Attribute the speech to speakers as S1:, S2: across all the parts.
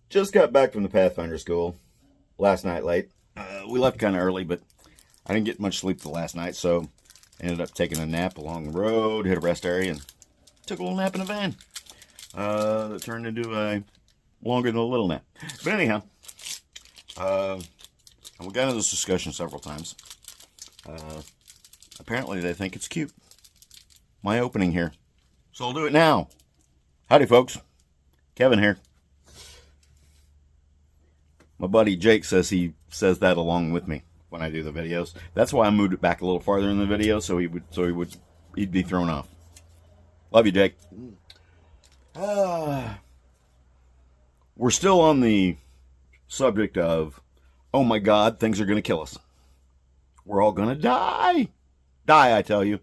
S1: Just got back from the Pathfinder school last night late. We left kind of early, but I didn't get much sleep the last night, so ended up taking a nap along the road, hit a rest area, and took a little nap in the van. That turned into a longer than a little nap. But anyhow, we got into this discussion several times. Apparently they think it's cute. My opening here. So I'll do it now. Howdy, folks. Kevin here. My buddy Jake says he says that along with me when I do the videos. That's why I moved it back a little farther in the video so he'd be thrown off. Love you, Jake. We're still on the subject of, oh my God, things are going to kill us. We're all going to die. Die, I tell you.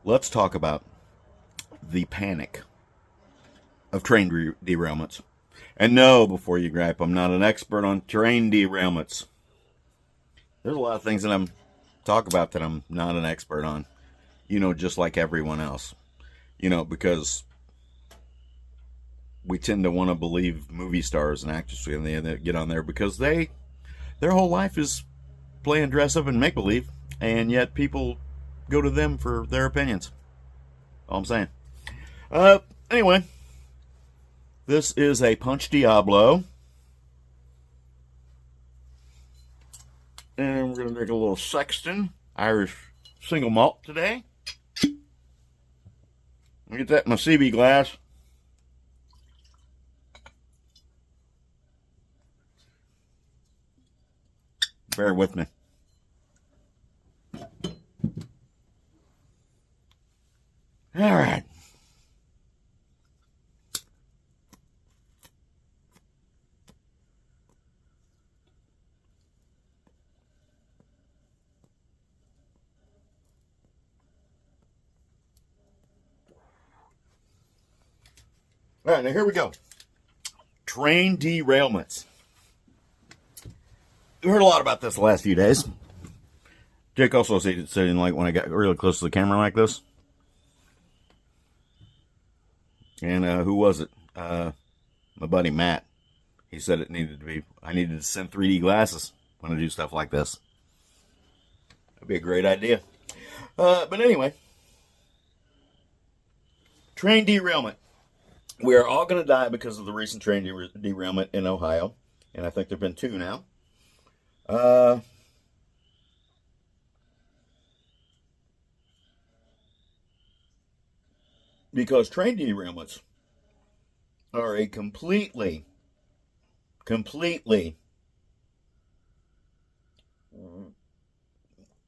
S1: Let's talk about the panic of train derailments. And no, before you gripe, I'm not an expert on train derailments. There's a lot of things that I'm talk about that I'm not an expert on. You know, just like everyone else. You know, because we tend to want to believe movie stars and actresses and they get on there because their whole life is playing dress up and make believe, and yet people go to them for their opinions. All I'm saying. Anyway, this is a Punch Diablo, and we're gonna drink a little Sexton Irish single malt today. Let me get that in my CB glass. Bear with me. All right. All right, now here we go. Train derailments. We heard a lot about this the last few days. Jake also said he didn't like when I got really close to the camera like this. And who was it? My buddy Matt. He said I needed to send 3D glasses when I do stuff like this. That'd be a great idea. But anyway, train derailment. We are all going to die because of the recent train derailment in Ohio. And I think there have been 2 now. Because train derailments are a completely,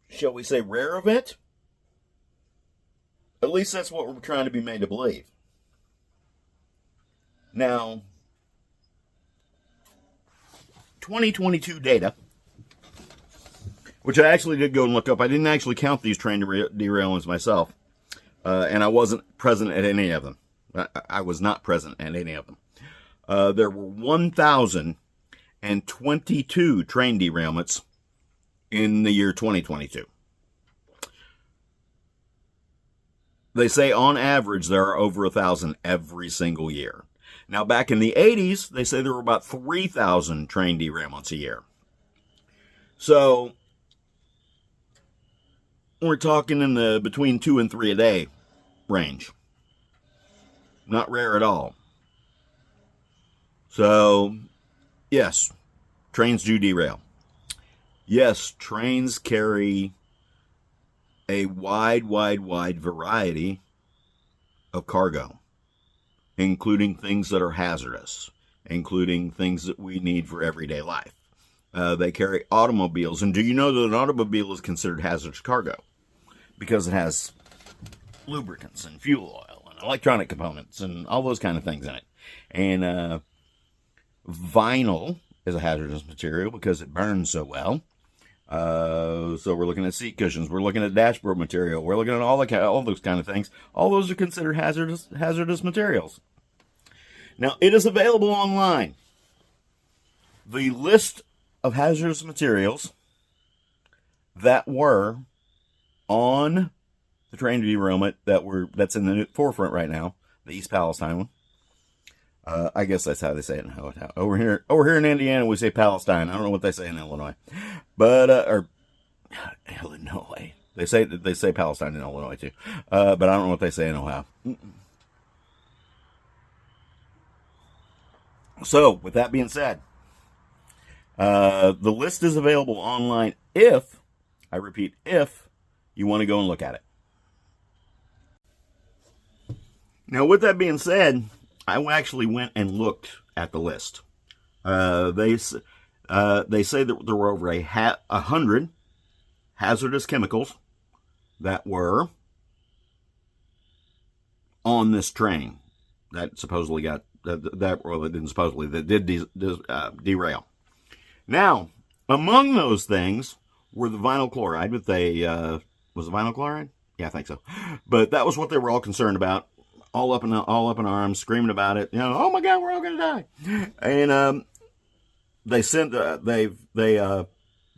S1: shall we say, rare event? At least that's what we're trying to be made to believe. Now, 2022 data, which I actually did go and look up. I didn't actually count these train derailments myself. And I wasn't present at any of them. I was not present at any of them. There were 1,022 train derailments in the year 2022. They say on average there are over 1,000 every single year. Now back in the 80s, they say there were about 3,000 train derailments a year. So we're talking in the between 2 and 3 a day range. Not rare at all. So, yes, trains do derail. Yes, trains carry a wide variety of cargo, including things that are hazardous, including things that we need for everyday life. They carry automobiles. And do you know that an automobile is considered hazardous cargo? Because it has lubricants and fuel oil and electronic components and all those kind of things in it. And vinyl is a hazardous material because it burns so well. So we're looking at seat cushions. We're looking at dashboard material. We're looking at all those kind of things. All those are considered hazardous materials. Now, it is available online. The list of hazardous materials that were on the train derailment that's in the forefront right now, the East Palestine one. I guess that's how they say it now. Over here in Indiana, we say Palestine. I don't know what they say in Illinois, but or Illinois. They say Palestine in Illinois too, but I don't know what they say in Ohio. So, with that being said, the list is available online if, I repeat, if you want to go and look at it. Now, with that being said, I actually went and looked at the list. They say that there were over 100 hazardous chemicals that were on this train that supposedly got that did derail. Now, among those things were the vinyl chloride, but was it vinyl chloride? Yeah, I think so. But that was what they were all concerned about. All up in arms, screaming about it. Oh my God, we're all gonna die. And they sent they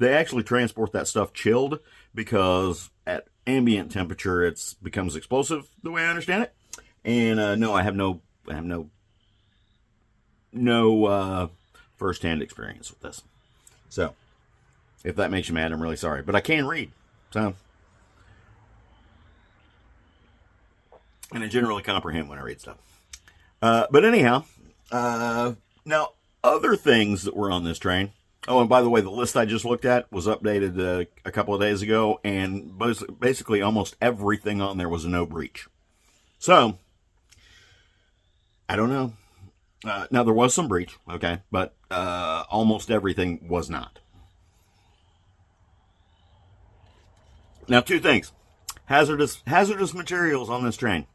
S1: actually transport that stuff chilled because at ambient temperature it becomes explosive. The way I understand it. And no, I have no first-hand experience with this. So, if that makes you mad, I'm really sorry. But I can read, so. And I generally comprehend when I read stuff. But anyhow, now, other things that were on this train. Oh, and by the way, the list I just looked at was updated a couple of days ago, and basically almost everything on there was a no breach. So, I don't know. Now, there was some breach, okay, but almost everything was not. Now, two things. Hazardous materials on this train.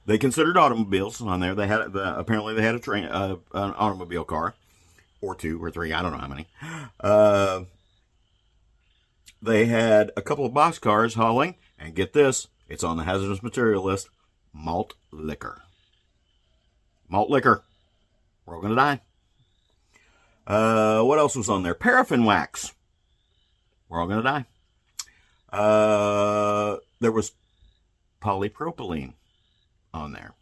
S1: They considered automobiles on there. They had apparently they had an automobile car, or two or three. I don't know how many. They had a couple of boxcars hauling, and get this, it's on the hazardous material list: malt liquor. Malt liquor. We're all gonna die. What else was on there? Paraffin wax. We're all gonna die. There was polypropylene on there.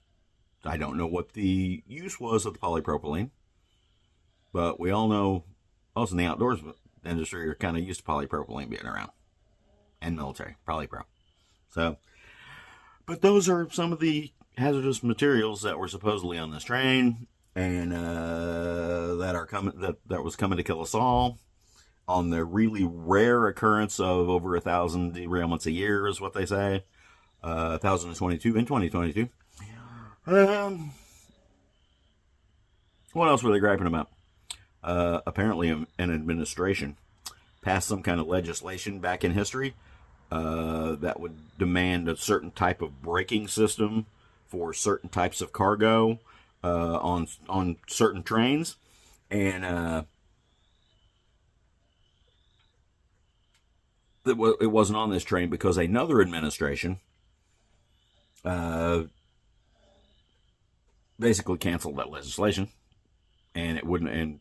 S1: I don't know what the use was of the polypropylene, but we all know us in the outdoors industry are kind of used to polypropylene being around, and military, polypro. So, but those are some of the hazardous materials that were supposedly on this train, and that was coming to kill us all. On the really rare occurrence of over 1,000 derailments a year is what they say. 1,022 in 2022. What else were they griping about? Apparently an administration passed some kind of legislation back in history that would demand a certain type of braking system for certain types of cargo on certain trains. And it wasn't on this train because another administration basically canceled that legislation, and it wouldn't. And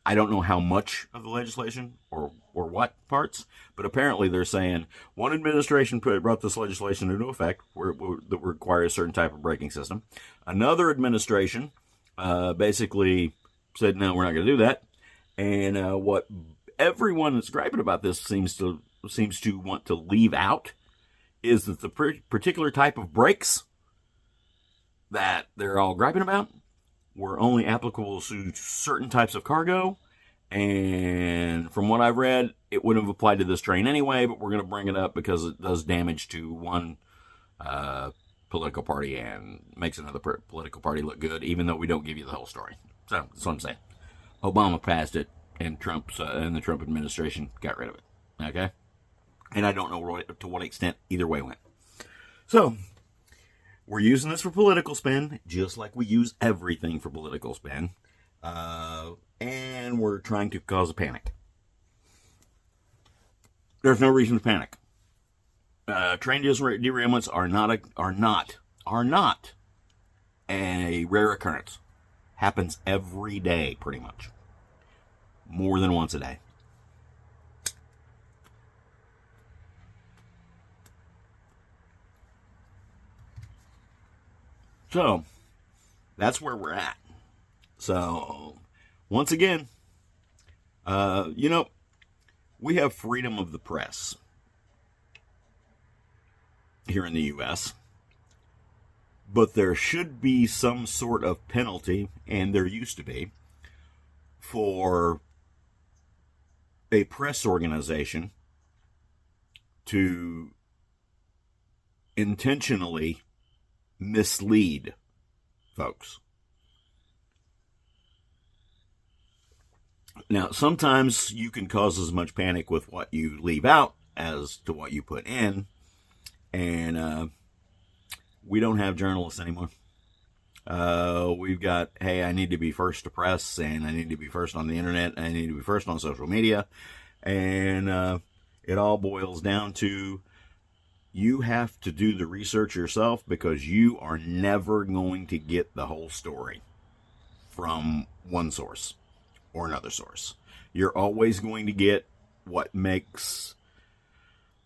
S1: I don't know how much of the legislation or what parts, but apparently they're saying one administration brought this legislation into effect that requires a certain type of braking system. Another administration basically said, no, we're not going to do that. And what everyone that's griping about this seems to want to leave out is that the particular type of brakes that they're all griping about were only applicable to certain types of cargo. And from what I've read, it wouldn't have applied to this train anyway, but we're going to bring it up because it does damage to one political party and makes another political party look good, even though we don't give you the whole story. So that's what I'm saying. Obama passed it, and the Trump administration got rid of it. Okay? And I don't know to what extent either way went. So, we're using this for political spin, just like we use everything for political spin. And we're trying to cause a panic. There's no reason to panic. Train derailments are not a rare occurrence. Happens every day, pretty much. More than once a day. So that's where we're at. So once again, we have freedom of the press here in the U.S., but there should be some sort of penalty, and there used to be, for a press organization to intentionally mislead folks. Now, sometimes you can cause as much panic with what you leave out as to what you put in, and we don't have journalists anymore. We've got, hey, I need to be first to press, and I need to be first on the internet, and I need to be first on social media, and it all boils down to you have to do the research yourself, because you are never going to get the whole story from one source or another source. You're always going to get what makes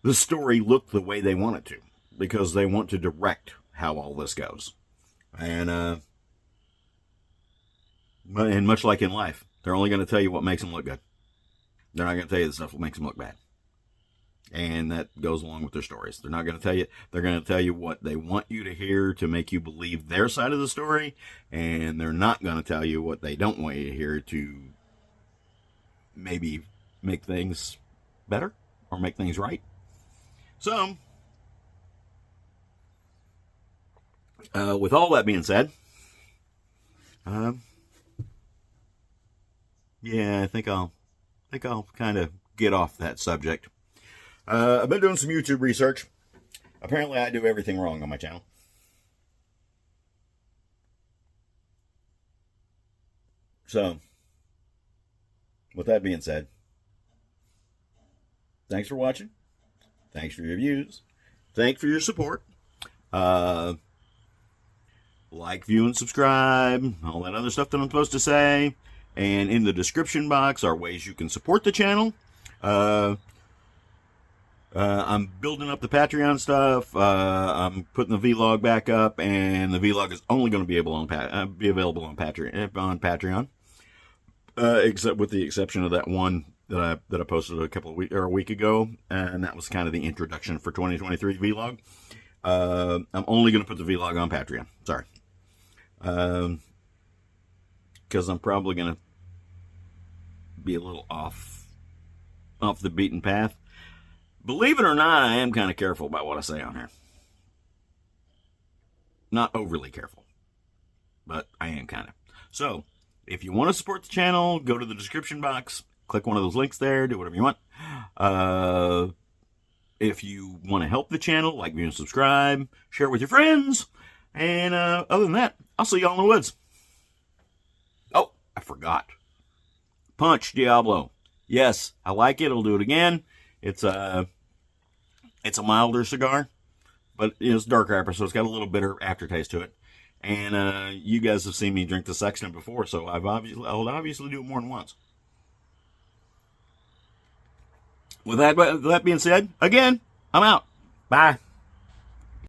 S1: the story look the way they want it to, because they want to direct how all this goes. And much like in life, they're only going to tell you what makes them look good. They're not going to tell you the stuff that makes them look bad. And that goes along with their stories. They're not going to tell you. They're going to tell you what they want you to hear to make you believe their side of the story. And they're not going to tell you what they don't want you to hear to maybe make things better or make things right. So, with all that being said, yeah, I think I'll kind of get off that subject. I've been doing some YouTube research. Apparently, I do everything wrong on my channel. So, with that being said, thanks for watching. Thanks for your views. Thanks for your support. Like, view, and subscribe. All that other stuff that I'm supposed to say. And in the description box are ways you can support the channel. I'm building up the Patreon stuff. I'm putting the vlog back up, and the vlog is only going to be available on Patreon. Except with the exception of that one that I posted a week ago, and that was kind of the introduction for 2023 vlog. I'm only going to put the vlog on Patreon. Sorry, because I'm probably going to be a little off the beaten path. Believe it or not, I am kind of careful about what I say on here. Not overly careful, but I am kind of. So, if you want to support the channel, go to the description box, click one of those links there, do whatever you want. If you want to help the channel, like, view, and subscribe, share it with your friends. And other than that, I'll see y'all in the woods. Oh, I forgot. Punch Diablo. Yes, I like it. I'll do it again. It's a milder cigar, but it's dark wrapper, so it's got a little bitter aftertaste to it. And you guys have seen me drink the Sexton before, so I'll obviously do it more than once. With that being said, again, I'm out. Bye.